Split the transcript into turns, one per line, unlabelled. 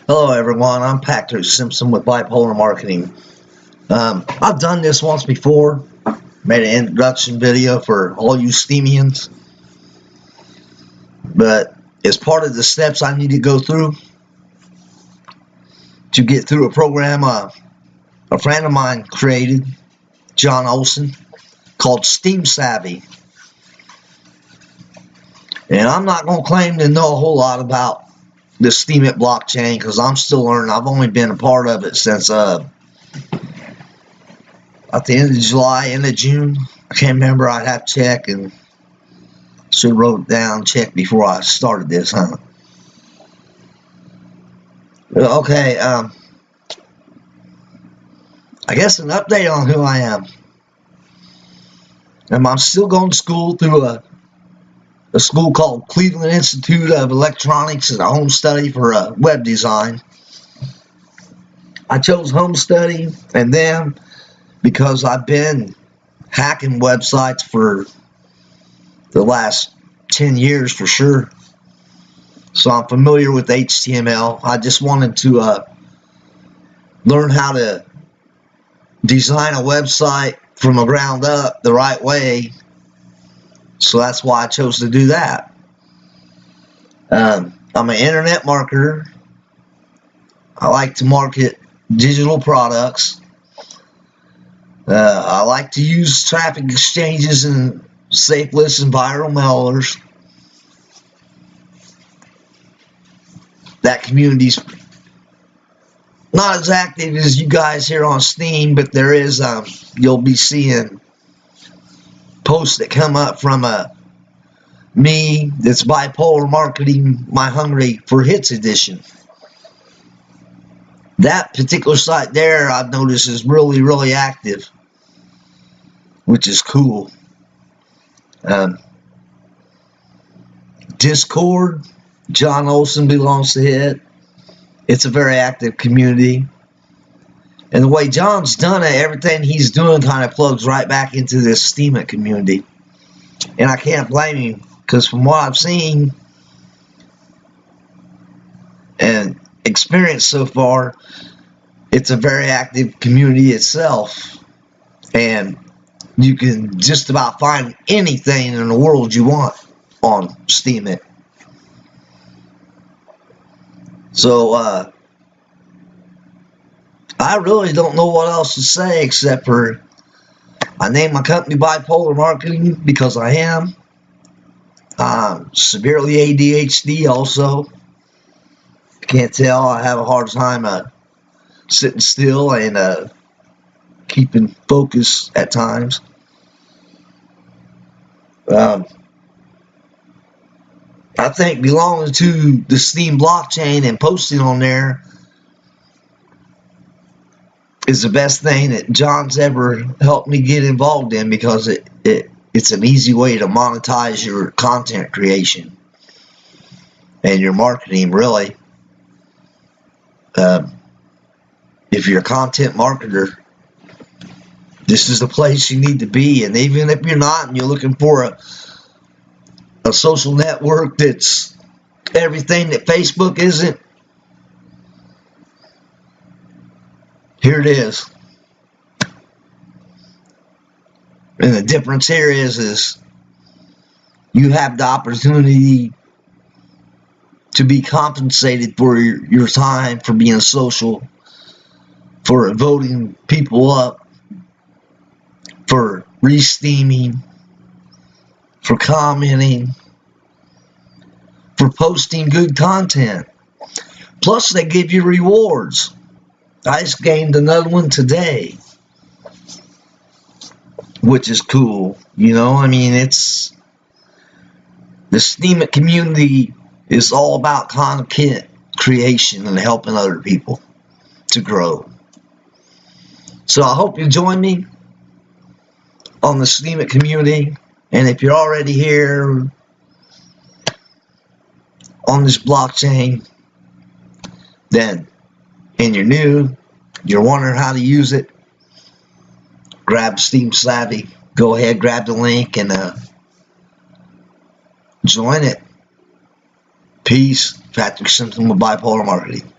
Hello everyone, I'm Patrick Simpson with Bipolar Marketing. I've done this once before, made an introduction video for all you Steemians, but as part of the steps I need to go through to get through a program a friend of mine created, John Olson, called SteemSavvy. And I'm not going to claim to know a whole lot about the Steemit blockchain because I'm still learning. I've only been a part of it since at the end of July, end of June. I can't remember. I'd have to check, and should have wrote it down, check before I started this, huh? Okay, I guess an update on who I am. I'm still going to school through a school called Cleveland Institute of Electronics and a home study for web design. I chose home study, and then because I've been hacking websites for the last 10 years for sure, so I'm familiar with HTML. I just wanted to learn how to design a website from the ground up the right way. So that's why I chose to do that. I'm an internet marketer. I like to market digital products. I like to use traffic exchanges and safe lists and viral mailers. That community's not as active as you guys here on Steam, but there is, you'll be seeing posts that come up from me that's Bipolar Marketing, My Hungry for Hits edition. That particular site there I've noticed is really active, which is cool. Discord, John Olson belongs to it. It's a very active community. And the way John's done it, everything he's doing kind of plugs right back into this Steemit community. And I can't blame him, because from what I've seen and experienced so far, it's a very active community itself. And you can just about find anything in the world you want on Steemit. So, I really don't know what else to say except for I named my company Bipolar Marketing because I am. I'm severely ADHD also. Can't tell. I have a hard time sitting still and keeping focus at times. I think belonging to the Steem blockchain and posting on there is the best thing that John's ever helped me get involved in, because it's an easy way to monetize your content creation and your marketing, really. If you're a content marketer, this is the place you need to be. And even if you're not and you're looking for a social network that's everything that Facebook isn't, here it is. And the difference here is you have the opportunity to be compensated for your time, for being social, for voting people up, for re-steaming, for commenting, for posting good content. Plus they give you rewards. I just gained another one today, which is cool. You know, I mean, it's the Steemit community is all about content creation and helping other people to grow. So I hope you join me on the Steemit community. And if you're already here on this blockchain, then and you're new, you're wondering how to use it, grab SteemSavvy. Go ahead, grab the link and join it. Peace. Patrick Simpson with Bipolar Marketing.